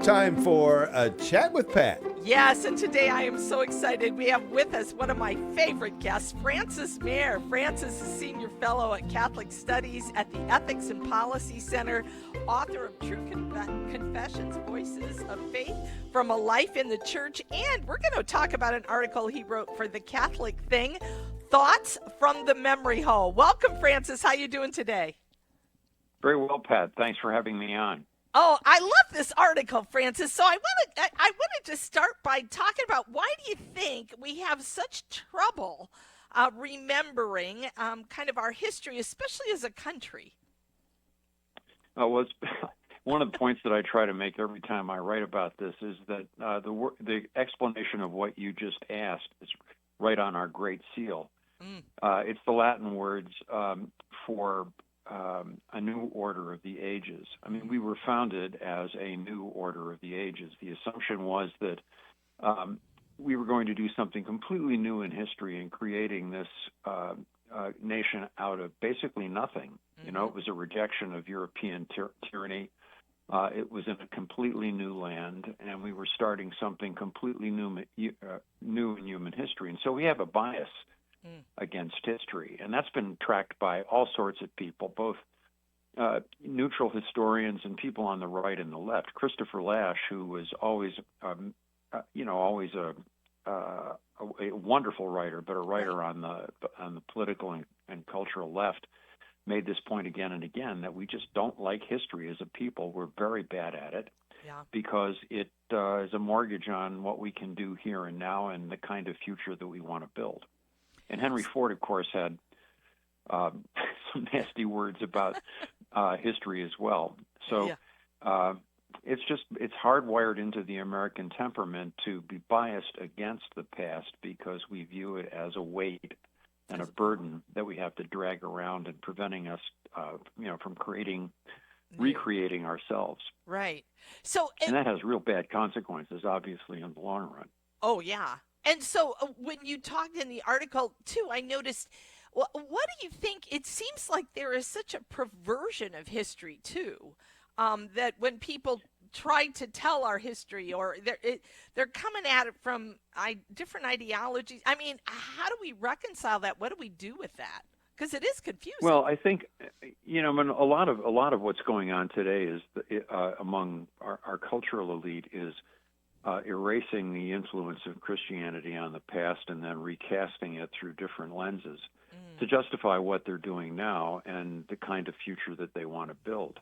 Time for a chat with Pat. Yes, and today I am so excited. We have with us one of my favorite guests, Francis Maier. Francis is Senior Fellow at Catholic Studies at the Ethics and Policy Center, author of True Confessions, Voices of Faith from a Life in the Church, and we're going to talk about an article he wrote for The Catholic Thing, Thoughts from the Memory Hole. Welcome, Francis. How you doing today? Very well, Pat. Thanks for having me on. Oh, I love this article, Francis. So I wanted to start by talking about why do you think we have such trouble remembering kind of our history, especially as a country? Well, it's one of the points that I try to make every time I write about this is that the explanation of what you just asked is right on our Great Seal. It's the Latin words for a new order of the ages. I mean, we were founded as a new order of the ages. The assumption was that we were going to do something completely new in history in creating this nation out of basically nothing. Mm-hmm. You know, it was a rejection of European tyranny. It was in a completely new land, and we were starting something completely new in human history. And so we have a bias against history, and that's been tracked by all sorts of people, both neutral historians and people on the right and the left. Christopher Lasch, who was always, always a wonderful writer, but a writer on the political and cultural left, made this point again and again that we just don't like history as a people. We're very bad at it because it is a mortgage on what we can do here and now and the kind of future that we want to build. And Henry Ford, of course, had some nasty words about history as well. So it's hardwired into the American temperament to be biased against the past because we view it as a weight and a burden that we have to drag around and preventing us, from recreating ourselves. Right. And that has real bad consequences, obviously, in the long run. Oh, yeah. And so when you talked in the article, too, I noticed, what do you think? It seems like there is such a perversion of history, too, that when people try to tell our history or they're coming at it from different ideologies. I mean, how do we reconcile that? What do we do with that? Because it is confusing. Well, I think, a lot of what's going on today is among our cultural elite is erasing the influence of Christianity on the past and then recasting it through different lenses to justify what they're doing now and the kind of future that they want to build.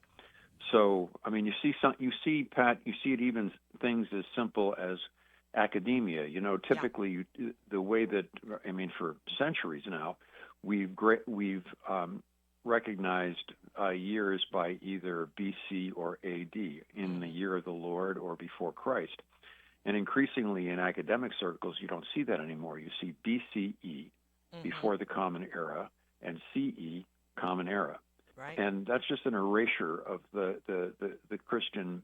So, I mean, you see, Pat, it even things as simple as academia. Typically, the way that, for centuries now, we've recognized years by either BC or AD, in the year of the Lord or before Christ. And increasingly in academic circles, you don't see that anymore. You see BCE, before the Common Era, and CE, Common Era. Right. And that's just an erasure of the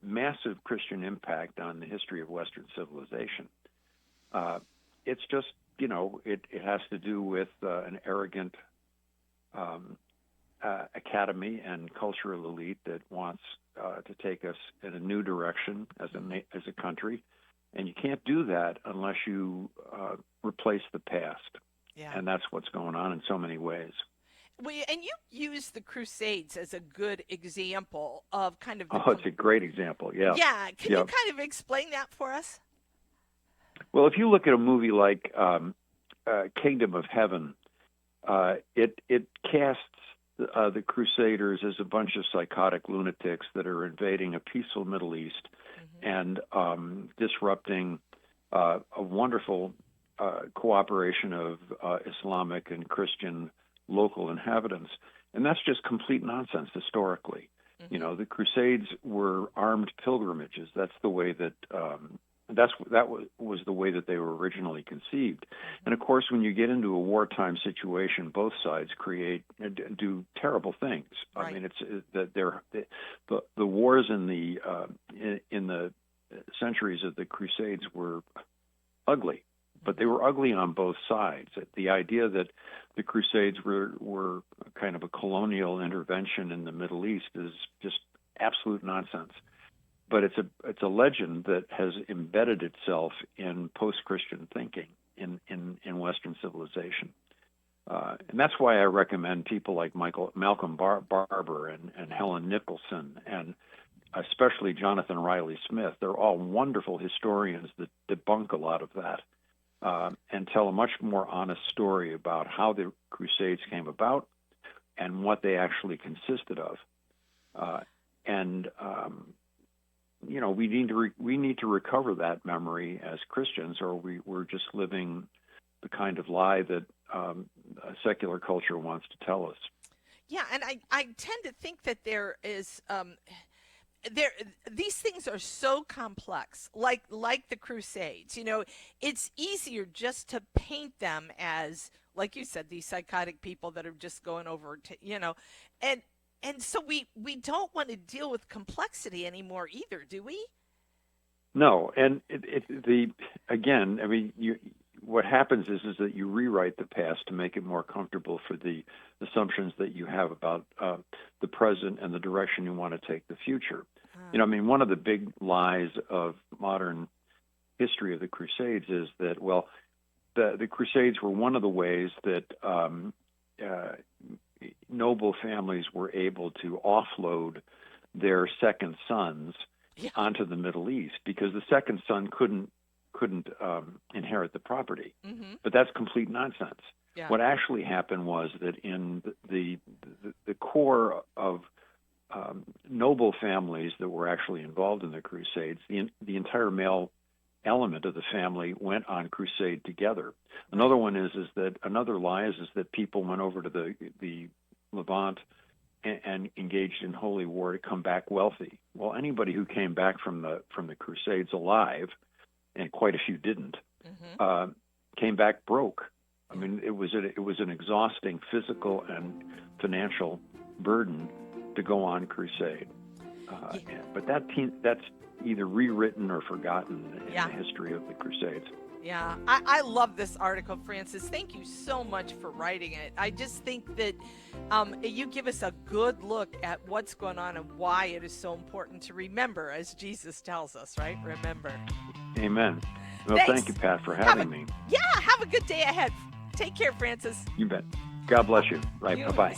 massive Christian impact on the history of Western civilization. It's just, it has to do with an arrogant academy and cultural elite that wants to take us in a new direction as a country. And you can't do that unless you replace the past. Yeah. And that's what's going on in so many ways. And you use the Crusades as a good example of kind of... it's a great example, yeah. Yeah, can you kind of explain that for us? Well, if you look at a movie like Kingdom of Heaven, it casts the Crusaders as a bunch of psychotic lunatics that are invading a peaceful Middle East and disrupting a wonderful cooperation of Islamic and Christian local inhabitants. And that's just complete nonsense historically. The Crusades were armed pilgrimages. That's the way that was the way that they were originally conceived. And of course, when you get into a wartime situation, both sides do terrible things. Right. I mean, it's that the wars in the centuries of the Crusades were ugly, but they were ugly on both sides. The idea that the Crusades were kind of a colonial intervention in the Middle East is just absolute nonsense. but it's a legend that has embedded itself in post-Christian thinking in Western civilization. And that's why I recommend people like Malcolm Barber and Helen Nicholson and especially Jonathan Riley Smith. They're all wonderful historians that debunk a lot of that and tell a much more honest story about how the Crusades came about and what they actually consisted of. We need to recover that memory as Christians, or we're just living the kind of lie that a secular culture wants to tell us. Yeah, and I tend to think that there is these things are so complex, like the Crusades. It's easier just to paint them as, like you said, these psychotic people that are just going over to, and so we don't want to deal with complexity anymore either, do we? No, and what happens is that you rewrite the past to make it more comfortable for the assumptions that you have about the present and the direction you want to take the future. One of the big lies of modern history of the Crusades is that, well, the Crusades were one of the ways that noble families were able to offload their second sons onto the Middle East, because the second son couldn't inherit the property. Mm-hmm. But that's complete nonsense. Yeah. What actually happened was that in the core of noble families that were actually involved in the Crusades, the entire male element of the family went on crusade together. Another one is that another lie is that people went over to the Levant and engaged in holy war to come back wealthy. Well, anybody who came back from the Crusades alive, and quite a few didn't, Mm-hmm. Came back broke. It was an exhausting physical and financial burden to go on crusade. But that's either rewritten or forgotten in the history of the Crusades. Yeah, I love this article, Francis. Thank you so much for writing it. I just think that you give us a good look at what's going on and why it is so important to remember, as Jesus tells us, right? Remember. Amen. Well, Thanks. Thank you, Pat, for having me. Yeah, have a good day ahead. Take care, Francis. You bet. God bless you. Right. Bye-bye.